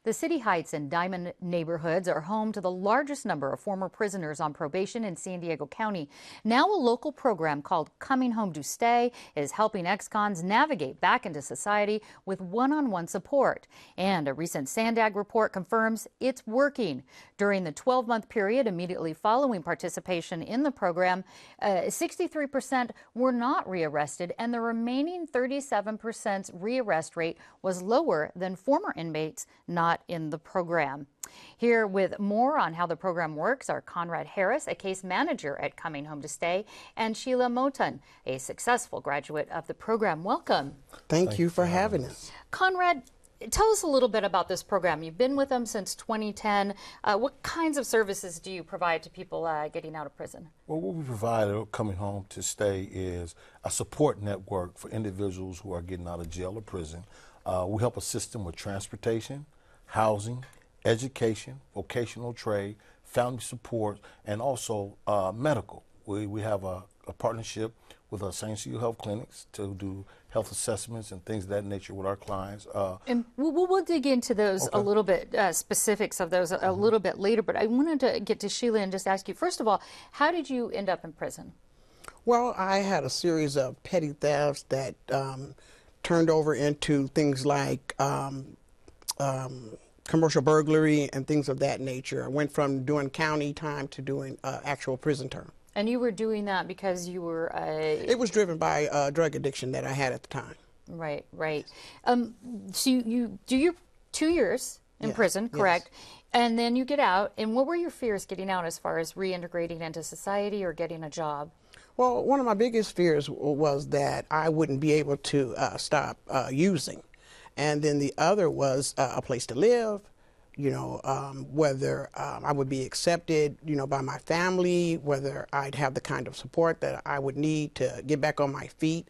The City Heights and Diamond neighborhoods are home to the largest number of former prisoners on probation in San Diego County. Now a local program called Coming Home to Stay is helping ex-cons navigate back into society with one-on-one support. And a recent Sandag report confirms it's working. During the 12-month period immediately following participation in the program, 63% were not rearrested, and the remaining 37% rearrest rate was lower than former inmates not in the program. Here with more on how the program works are Conrad Harris, a case manager at Coming Home to Stay, and Sheila Moton, a successful graduate of the program. Welcome. Thank you for having us. Conrad, tell us a little bit about this program. You've been with them since 2010. What kinds of services do you provide to people getting out of prison? Well, what we provide at Coming Home to Stay is a support network for individuals who are getting out of jail or prison. We help assist them with transportation, housing, education, vocational trade, family support, and also medical. We have a partnership with our St. Cecile Health Clinics to do health assessments and things of that nature with our clients. And we'll dig into those a little bit, specifics of those a little bit later, but I wanted to get to Sheila and just ask you, first of all, how did you end up in prison? Well, I had a series of petty thefts that turned over into things like commercial burglary and things of that nature. I went from doing county time to doing actual prison term. And you were doing that because you were... It was driven by drug addiction that I had at the time. Right, right. So you do your 2 years in prison, correct? Yes. And then you get out. And what were your fears getting out as far as reintegrating into society or getting a job? Well, one of my biggest fears was that I wouldn't be able to stop using. And then the other was a place to live, you know, whether I would be accepted, you know, by my family, whether I'd have the kind of support that I would need to get back on my feet,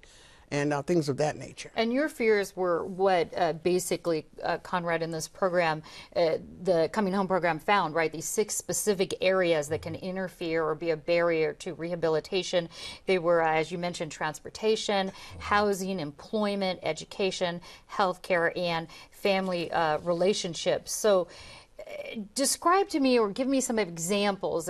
and things of that nature. And your fears were what basically, Conrad, in this program, the Coming Home program found, right? These 6 specific areas that can interfere or be a barrier to rehabilitation. They were, as you mentioned, transportation, housing, employment, education, healthcare, and family relationships. So describe to me or give me some examples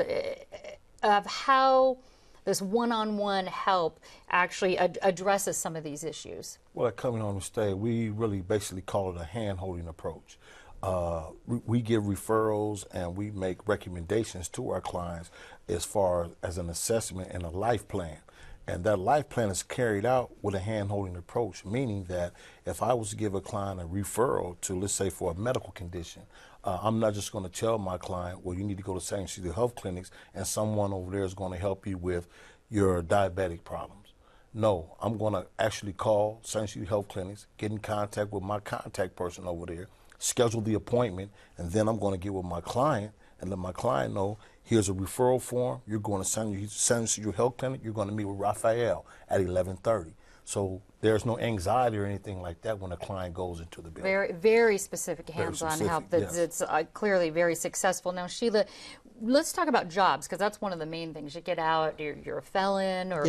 of how this one-on-one help actually addresses some of these issues. Well, at Coming Home to Stay, we really basically call it a hand-holding approach. We give referrals and we make recommendations to our clients as far as an assessment and a life plan. And that life plan is carried out with a hand-holding approach, meaning that if I was to give a client a referral to, let's say, for a medical condition, I'm not just going to tell my client, well, you need to go to St. Cecile Health Clinics and someone over there is going to help you with your diabetic problems. No, I'm going to actually call St. Cecile Health Clinics, get in contact with my contact person over there, schedule the appointment, and then I'm going to get with my client and let my client know, here's a referral form. You're going to St. Cecile Health Clinic. You're going to meet with Raphael at 11:30. So there's no anxiety or anything like that when a client goes into the building. Very, very specific hands-on help. That's it's clearly very successful. Now, Sheila, let's talk about jobs, because that's one of the main things. You get out, you're a felon, or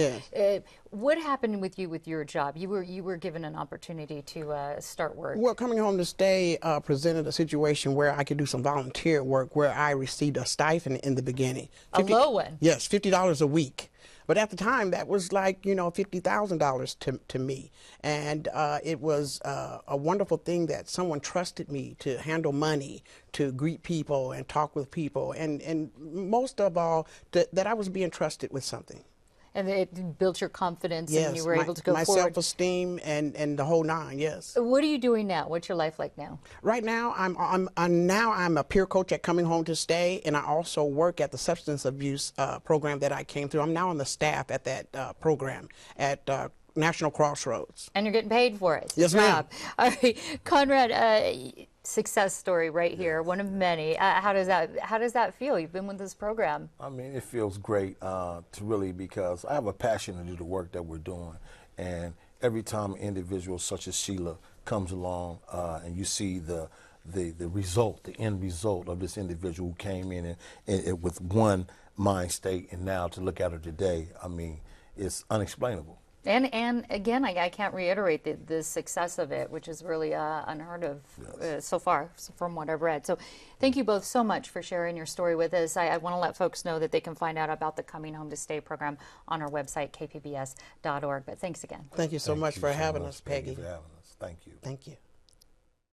what happened with you with your job? You were given an opportunity to start work. Well, Coming Home to Stay presented a situation where I could do some volunteer work where I received a stipend in the beginning. A low one? Yes, $50 a week. But at the time, that was like, you know, $50,000 to me. And it was a wonderful thing that someone trusted me to handle money, to greet people and talk with people, and most of all, that I was being trusted with something. And it built your confidence, yes, and you were able to go my forward. Self-esteem and the whole nine. Yes. What are you doing now? What's your life like now? Right now, I'm a peer coach at Coming Home to Stay, and I also work at the substance abuse program that I came through. I'm now on the staff at that program at National Crossroads. And you're getting paid for it. Yes, ma'am. All right, Conrad. Success story right here, one of many. How does that feel? You've been with this program. I mean, it feels great to really, because I have a passion to do the work that we're doing, and every time an individual such as Sheila comes along and you see the result, the end result of this individual who came in and with one mind state, and now to look at her today, I mean, it's unexplainable. And again, I can't reiterate the success of it, which is really unheard of so far from what I've read. So thank you both so much for sharing your story with us. I want to let folks know that they can find out about the Coming Home to Stay program on our website, kpbs.org. But thanks again. Thank you so much for having us, Peggy. Thank you for having us. Thank you. Thank you.